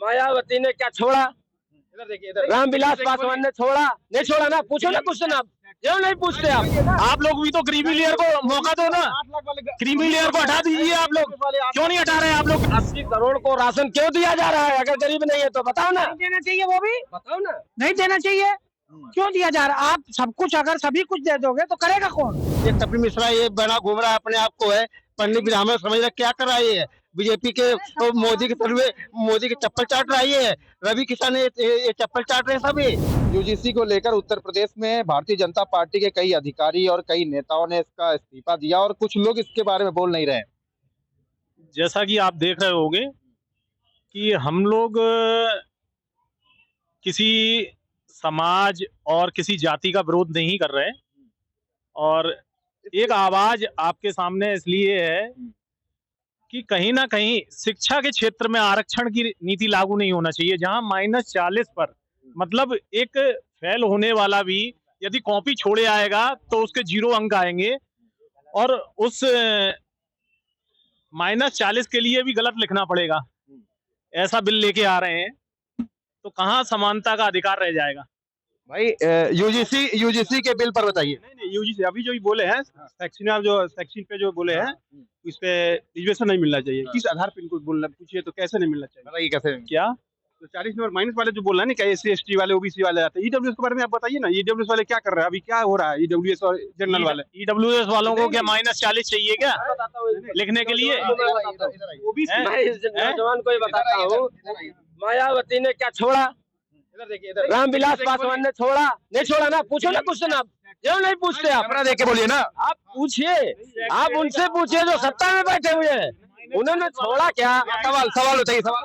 मायावती ने क्या छोड़ा? इधर देखिए, इधर रामविलास पासवान ने छोड़ा? नहीं छोड़ा ना, पूछो ना क्वेश्चन आप, क्यों नहीं पूछते आप लोग भी तो क्रीमी लेयर को मौका दो ना, क्रीमी लेयर को हटा दीजिए आप लोग, क्यों नहीं हटा रहे आप लोग? 80 करोड़ को राशन क्यों दिया जा रहा है? अगर गरीब नहीं है तो बताओ ना। नहीं देना चाहिए, वो भी बताओ ना, नहीं देना चाहिए। क्यों दिया जा रहा है? आप सब कुछ अगर सभी कुछ दे दोगे तो करेगा कौन? ये कपिल मिश्रा ये बना घूम रहा है, अपने आप को है पंडित ब्राह्मण समझ रहा, क्या कर रहा है ये बीजेपी के तो मोदी के तलवे, मोदी के चप्पल चाट रहा है ये रवि किसान, ये चप्पल चाट रहे हैं सभी। यूजीसी को लेकर उत्तर प्रदेश में भारतीय जनता पार्टी के कई अधिकारी और कई नेताओं ने इसका इस्तीफा दिया और कुछ लोग इसके बारे में बोल नहीं रहे हैं। जैसा कि आप देख रहे होंगे कि हम लोग किसी समाज और किसी जाति का विरोध नहीं कर रहे हैं, और एक आवाज आपके सामने इसलिए है कि कहीं ना कहीं शिक्षा के क्षेत्र में आरक्षण की नीति लागू नहीं होना चाहिए, जहां -40 पर मतलब एक फेल होने वाला भी यदि कॉपी छोड़े आएगा तो उसके 0 अंक आएंगे, और उस -40 के लिए भी गलत लिखना पड़ेगा। ऐसा बिल लेके आ रहे हैं, तो कहाँ समानता का अधिकार रह जाएगा? भाई यूजीसी के बिल पर बताइए। नहीं यूजीसी अभी जो बोले हैं सेक्शन, आप जो सेक्शन पे जो बोले हैं इस पे रिजर्वेशन नहीं मिलना चाहिए। किस आधार पे इनको बोलना, पूछिए तो कैसे नहीं मिलना चाहिए? बताइए कैसे क्या तो 40 नंबर माइनस वाले जो बोल रहे हैं ना, SC ST वाले ओबीसी वाले आते हैं, ईडब्ल्यूएस के बारे में आप बताइए ना, ईडब्ल्यूएस वाले क्या कर रहे हैं अभी, क्या हो रहा है ईडब्ल्यूएस और जनरल वाले? ईडब्ल्यूएस वालों को क्या -40 चाहिए क्या लिखने के लिए? नौजवान को ही बताता हूँ, मायावती ने क्या छोड़ा? इधर देखिए, इधर रामविलास पासवान ने छोड़ा? नहीं छोड़ा ना, पूछो ना क्वेश्चन आप, क्यों नहीं पूछते आप? कैमरा देख के बोलिए ना। आप पूछिए, आप उनसे पूछिए जो सत्ता में बैठे हुए हैं, उन्होंने छोड़ा क्या? सवाल बताइए, सवाल।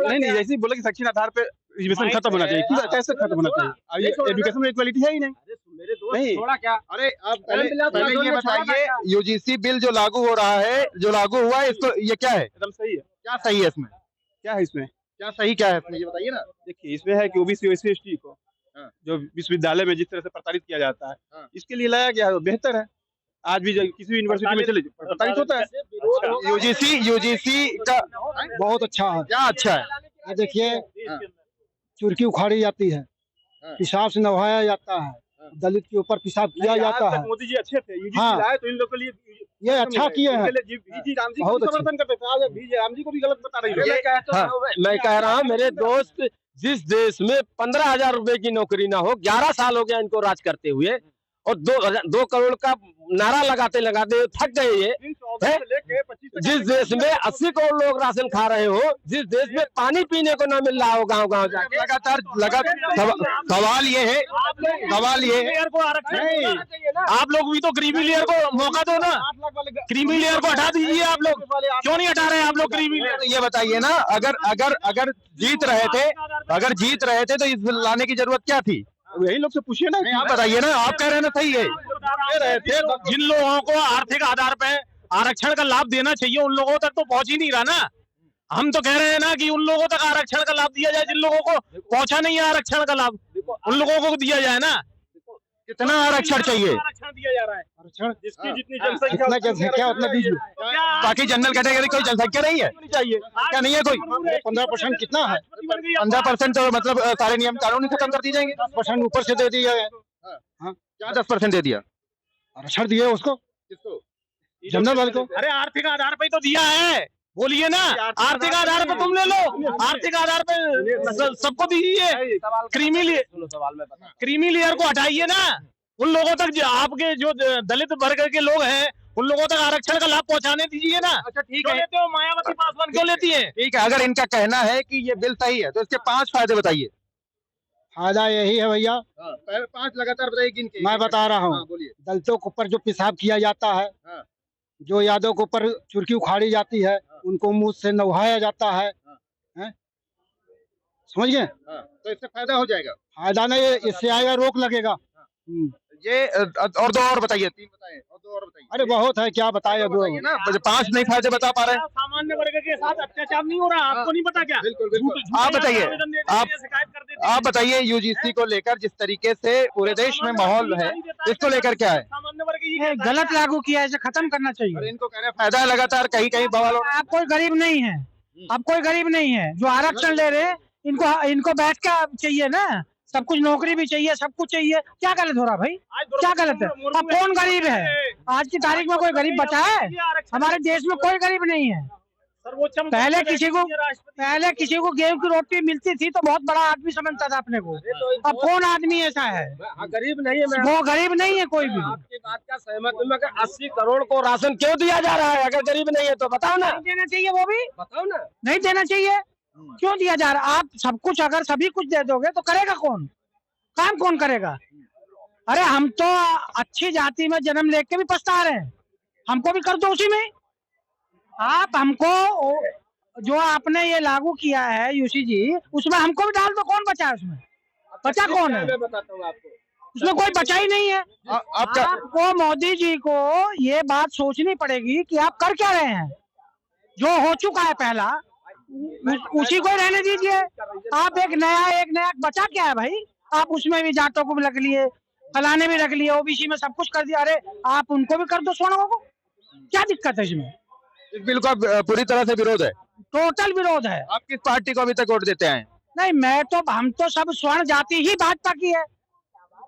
नहीं जैसे बोले कि सेक्शन आधार पे रिजर्वेशन खत्म होना चाहिए, कैसे खत्म होना चाहिए? एजुकेशन में इक्वालिटी है ही नहीं। नहीं छोड़ा क्या? अरे आप पहले ये बताइए, यूजीसी बिल जो लागू हो रहा है, जो लागू हुआ है, इसको ये क्या है? एकदम सही है। क्या सही है इसमें? क्या है इसमें? क्या सही क्या है इसमें, ये बताइए ना। देखिए इसमें है कि ओबीसी SC ST को जो विश्वविद्यालय में जिस तरह से प्रताड़ित किया जाता है, इसके लिए लाया गया है, बेहतर है। आज भी किसी भी यूनिवर्सिटी में चले प्रताड़ित होता है। यूजीसी का बहुत अच्छा है। क्या अच्छा है? ये देखिए, चुरकी उखाड़ी जाती है, पेशाब से नहाया जाता है, दलित के ऊपर पेशाब किया जाता है। मोदी जी अच्छे थे, यूजीसी हाँ। लाए तो इन लोगों के लिए ये अच्छा किए हैं, VG राम जी को बहुत भी समर्थन करते थे, आज VG राम जी को भी गलत बता रही है। मैं कह रहा हूँ मेरे दोस्त, जिस देश में 15,000 रुपए की नौकरी ना हो, 11 साल हो गया इनको राज करते हुए, और 2 करोड़ का नारा लगाते लगाते थक गए ये है? जिस देश में 80 करोड़ लोग राशन खा रहे हो, जिस देश में पानी पीने को ना मिल रहा हो गांव-गांव जाके, लगातार सवाल ये है, आप लोग भी तो क्रीमी लेयर को मौका दो ना, क्रीमी लेयर को हटा दीजिए आप लोग, क्यों नहीं हटा रहे आप लोग क्रीमी लेयर? ये बताइए ना, अगर जीत रहे थे तो इस बिल लाने की जरूरत क्या थी? यही लोग से पूछिए ना। आप बताइए ना, आप कह रहे हैं ना सही है। जिन लोगों को आर्थिक आधार पे आरक्षण का लाभ देना चाहिए उन लोगों तक तो पहुंच ही नहीं रहा ना। हम तो कह रहे हैं ना कि उन लोगों तक आरक्षण का लाभ दिया जाए जिन लोगों को पहुंचा नहीं है आरक्षण का लाभ, उन लोगों को दिया जाए ना। कितना आरक्षण चाहिए? आरक्षण दिया जा रहा है, आरक्षण जिसकी जितनी जितना जनसंख्या उतना दीजिए। बाकी जनरल कैटेगरी कोई जनसंख्या नहीं है? चाहिए क्या नहीं है कोई? 15% कितना है? 15% तो मतलब सारे नियम कानून खत्म कर दिए जाएंगे। 10% ऊपर से दे दिया है। क्या 10% दे दिया? आरक्षण दिए उसको, किसको? जनरल वाले को। अरे आर्थिक आधार पे तो दिया है, बोलिए ना, आर्थिक आधार पे तुम ले लो, आर्थिक आधार पे सबको दीजिए। क्रीमी लेयर को हटाइए ना, उन लोगों तक आपके जो दलित वर्ग के लोग हैं उन लोगों तक आरक्षण का लाभ पहुंचाने दीजिए ना। अच्छा ठीक क्यों है, लेते हो मायावती पासवान क्यों लेती है? ठीक है, अगर इनका कहना है कि ये बिल सही है तो इसके 5 फायदे बताइए। फायदा यही है भैया, 5 लगातार बताइए किनके। मैं बता रहा हूँ। बोलिए। दलितों के ऊपर जो पेशाब किया जाता है, जो यादव के ऊपर चुरकी उखाड़ी जाती है, उनको मुंह से नहाया जाता है, समझ गए? तो इससे फायदा हो जाएगा? फायदा नहीं, इससे आएगा रोक लगेगा। ये और 2 और बताइए, 3 बताएं और 2 और बताइए। अरे बहुत है, क्या बताए अब ना, 5 नहीं फायदे बता पा रहे हैं। सामान्य वर्ग के साथ अत्याचार नहीं हो रहा, आपको नहीं पता क्या? बिल्कुल। आप बताइए यूजीसी को लेकर जिस तरीके से पूरे देश में माहौल है, इसको लेकर क्या है? सामान्य वर्ग गलत लागू किया है, इसे खत्म करना चाहिए। और इनको कह रहे हैं फायदा है, लगातार कहीं कहीं बवाल हो रहा है। आप कोई गरीब नहीं है, अब कोई गरीब नहीं है जो आरक्षण ले रहे हैं। इनको बैठ के चाहिए ना, सब कुछ नौकरी भी चाहिए, सब कुछ चाहिए। क्या गलत हो रहा भाई, क्या गलत है? अब कौन गरीब है? आज की तारीख में कोई गरीब बचा है? हमारे देश में कोई गरीब नहीं है। पहले किसी को गेहूं की रोटी मिलती थी तो बहुत बड़ा आदमी समझता था अपने को। अब कौन आदमी ऐसा है? गरीब नहीं है। वो गरीब नहीं है कोई भी। आपकी बात का सहमत हूं मैं कि 80 करोड़ को राशन क्यों दिया जा रहा है? अगर गरीब नहीं है तो बताओ ना। नहीं देना चाहिए, वो भी बताओ ना। नहीं देना चाहिए। क्यों दिया जा रहा? आप सब कुछ अगर सभी कुछ दे दोगे तो करेगा कौन? काम कौन करेगा? अरे हम तो अच्छी जाति में जन्म लेके भी पछता रहे हैं, हमको भी कर दो उसी में। आप हमको जो आपने ये लागू किया है यूसी जी, उसमें हमको भी डाल दो। कौन बचा है उसमें? बचा कौन है? मैं बताता हूँ आपको। उसमें कोई बचा ही नहीं है। आपको मोदी जी को ये बात सोचनी पड़ेगी कि आप कर क्या रहे हैं। जो हो चुका है पहला, उसी को रहने दीजिए। आप एक नया बचा क्या है भाई? आप उसमें भी जाटों को भी रख लिए, फलाने भी रख लिए, ओबीसी में सब कुछ कर दिया। अरे आप उनको भी कर दो स्वर्णों को, क्या दिक्कत है इसमें? इस बिल का पूरी तरह से विरोध है। टोटल विरोध है। आप किस पार्टी को अभी तक वोट देते हैं? नहीं, हम तो सब स्वर्ण जाति ही भाजपा की है।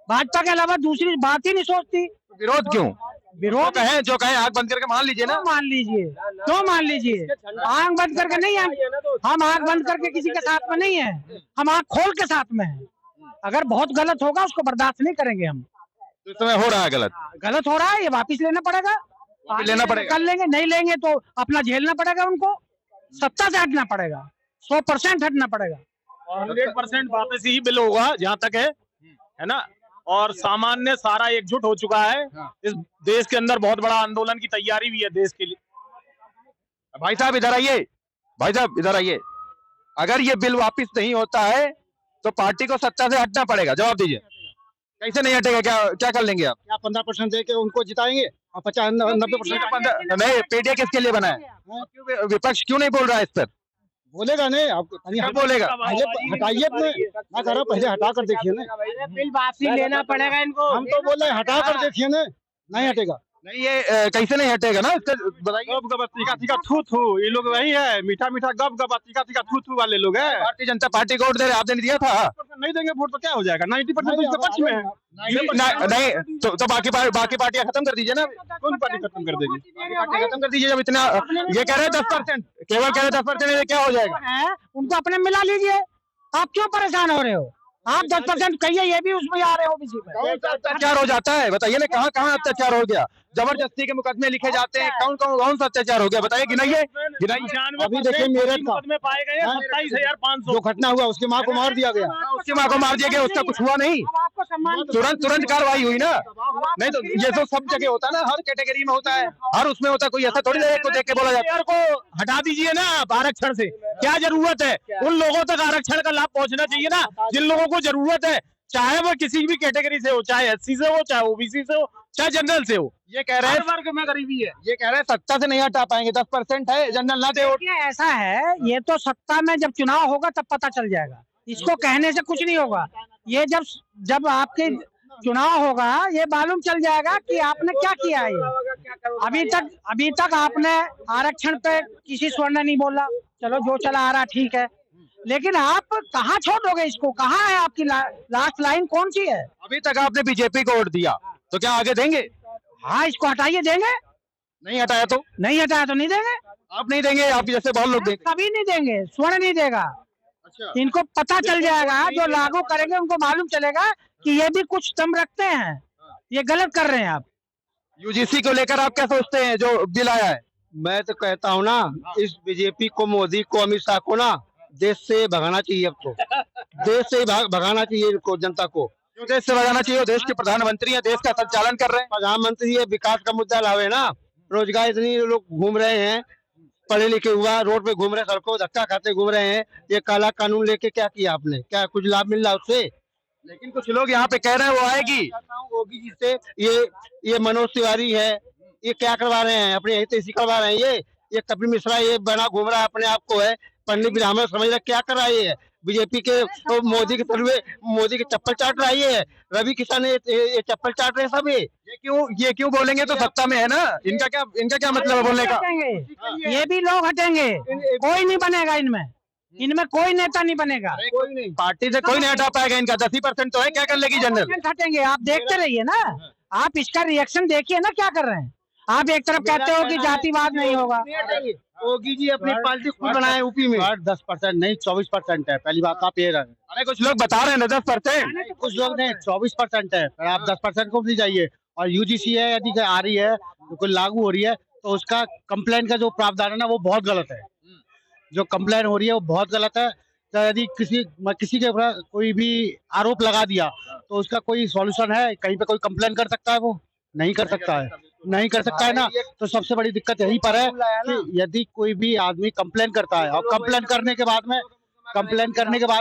भाजपा के अलावा दूसरी बात ही नहीं सोचती। विरोध क्यों? विरोध कहें जो कहें आंख बंद करके मान लीजिए ना। क्यों मान लीजिए? आंख बंद करके नहीं हम आंख बंद करके किसी के साथ में नहीं है, हम आंख खोल के साथ में है। अगर बहुत गलत होगा उसको बर्दाश्त नहीं करेंगे हम। तो इस समय हो रहा है गलत हो रहा है, ये वापिस लेना पड़ेगा। लेना पड़ेगा। कर लेंगे, नहीं लेंगे तो अपना झेलना पड़ेगा उनको। सत्ता से हटना पड़ेगा, 100% हटना पड़ेगा। 100% वापस ही बिल होगा जहाँ तक है ना। और सामान्य सारा एकजुट हो चुका है। इस देश के अंदर बहुत बड़ा आंदोलन की तैयारी भी है देश के लिए। भाई साहब इधर आइए, भाई साहब इधर आइए। अगर ये बिल वापस नहीं होता है तो पार्टी को सत्ता से हटना पड़ेगा। जवाब दीजिए, कैसे नहीं हटेगा? क्या कर लेंगे आप? क्या 15% दे के उनको जिताएंगे और 90% नहीं, पीडीए किसके लिए बना है? क्यों विपक्ष क्यों नहीं बोल रहा है इस पर? बोलेगा नहीं आपको? क्या बोलेगा? पहले हटाइए अपने, मैं कह रहा हूँ पहले हटा कर देखिए ना। बिल वापसी लेना पड़ेगा इनको। हम तो बोल रहे हैं हटा कर देखिए ना, नहीं हटेगा। नहीं, ये कैसे नहीं हटेगा ना? इसका बताइए। गप गप तीखा तीखा थू थू, ये लोग वही है। मीठा मीठा गप गप तीखा तीखा थू थू वाले लोग हैं। भारतीय जनता पार्टी को वोट दे रहे, आपने दिया था? नहीं देंगे वोट तो क्या हो जाएगा? 90% तो पक्ष में है। नहीं तो बाकी पार्टियां खत्म कर दीजिए ना। कौन पार्टी खत्म कर देगी? पार्टी खत्म कर दीजिए। जब इतना ये कह रहे हैं 10%, केवल कह रहे 10%, क्या हो जाएगा? उनको अपने मिला लीजिए। आप क्यों परेशान हो रहे हो? आप 10% कहिए, ये भी उसमें आ रहे हो ओबीसी में। अत्याचार हो जाता है, बताइए ना। कहाँ कहाँ अत्याचार हो गया? जबरदस्ती के मुकदमे लिखे जाते हैं। कौन सा अत्याचार हो गया? बताइए, गिनाइए। अभी देखिए मेरठ का में पाए गए 27,500। जो घटना हुआ, उसकी माँ को मार दिया गया। उसकी माँ को मार दिया गया, उसका कुछ हुआ नहीं। आपको सम्मान तुरंत कार्रवाई हुई ना। नहीं तो ये तो सब जगह होता है ना, हर कैटेगरी में होता है, हर उसमें होता है। कोई ऐसा थोड़ी ना को देख के बोला जाता है। को हटा दीजिए ना आप आरक्षण से। क्या जरूरत है? उन लोगों तक आरक्षण का लाभ पहुंचना चाहिए ना जिन लोगों को जरूरत है, चाहे वो किसी भी कैटेगरी से हो, चाहे एससी से हो, चाहे ओबीसी से हो, चाहे जनरल से हो। ये कह रहे हैं वर्ग में गरीबी है। ये कह रहे हैं सत्ता से नहीं हटा पाएंगे। 10% है, जनरल ना दे वोट। देखिए, ऐसा है, ये तो सत्ता में जब चुनाव होगा तब पता चल जाएगा। इसको कहने से कुछ नहीं होगा। ये जब आपके चुनाव होगा ये मालूम चल जाएगा कि आपने क्या किया है। ये अभी तक आपने आरक्षण पे किसी स्वर्ण नहीं बोला। चलो जो चला आ रहा ठीक है, लेकिन आप कहाँ छोड़ोगे इसको? कहाँ है आपकी लास्ट लाइन कौन सी है? अभी तक आपने बीजेपी को वोट दिया, तो क्या आगे देंगे? हाँ, इसको हटाइए, देंगे। नहीं हटाया तो नहीं हटाया तो नहीं देंगे। आप नहीं देंगे, आप जैसे बहुत लोग देंगे। कभी नहीं देंगे, स्वर्ण नहीं देगा। अच्छा, इनको पता चल जाएगा, जो लागू करेंगे उनको मालूम चलेगा कि ये भी कुछ दम रखते हैं, ये गलत कर रहे हैं आप। यूजीसी को लेकर आप क्या सोचते हैं जो बिल आया है? मैं तो कहता हूँ ना, इस बीजेपी को, मोदी को, अमित शाह को ना देश से भगाना चाहिए। अब तो देश से ही भगाना चाहिए इनको, जनता को। क्यों देश से भगाना चाहिए? देश के प्रधानमंत्री हैं, देश का संचालन कर रहे हैं। प्रधानमंत्री ये विकास का मुद्दा लावे ना। रोजगार इतनी लोग घूम रहे हैं, पढ़े लिखे हुआ रोड पे घूम रहे, सड़कों धक्का खाते घूम रहे हैं। ये काला कानून लेके क्या किया आपने? क्या कुछ लाभ मिल रहा है उससे? लेकिन कुछ लोग यहाँ पे कह रहे हैं वो आएगी। होगी जिससे ये मनोज तिवारी है, ये क्या करवा रहे हैं? अपने यही तेजी करवा रहे हैं। ये कपिल मिश्रा ये बना घूम रहा है अपने आप को है पंडित ब्राह्मण समझ रहे क्या कर रहा है ये बीजेपी के मोदी के तलवे मोदी के चप्पल चाट रहा है ये रवि किसान ये चप्पल चाट रहे हैं सब ये क्यों बोलेंगे? तो सत्ता में है ना, इनका क्या मतलब है बोलने का? हटेंगे, ये भी लोग हटेंगे, कोई नहीं बनेगा इनमें, इनमें कोई नेता नहीं बनेगा। कोई नहीं पार्टी से कोई नहीं हटा पाएगा इनका। 10% तो है, क्या कर लेगी जनरल? हटेंगे, आप देखते रहिए ना, आप इसका रिएक्शन देखिए ना क्या कर रहे हैं। आप एक तरफ कहते हो कि जातिवाद नहीं होगा, योगी जी अपनी पार्टी खुद बनाए यूपी में 10% नहीं 24% है। पहली बात आप ये रहे अरे कुछ लोग बता रहे हैं ना 10%, कुछ लोग नहीं 24% है, पर आप 10% को भी जाइए। और यूजीसी है यदि आ रही है कोई लागू हो रही है तो उसका कंप्लेन का जो प्रावधान है ना वो बहुत गलत है। जो कंप्लेन हो रही है वो बहुत गलत है। तो यदि किसी के ऊपर कोई भी आरोप लगा दिया तो उसका कोई सॉल्यूशन है? कहीं पे कोई कंप्लेन कर सकता है? वो नहीं कर सकता है, नहीं कर सकता है ना। तो सबसे बड़ी दिक्कत यहीं पर है कि यदि कोई भी आदमी कंप्लेन करता है और कंप्लेन करने के बाद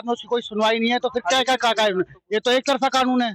में उसकी कोई सुनवाई नहीं है तो फिर क्या ये तो एक तरफा कानून है।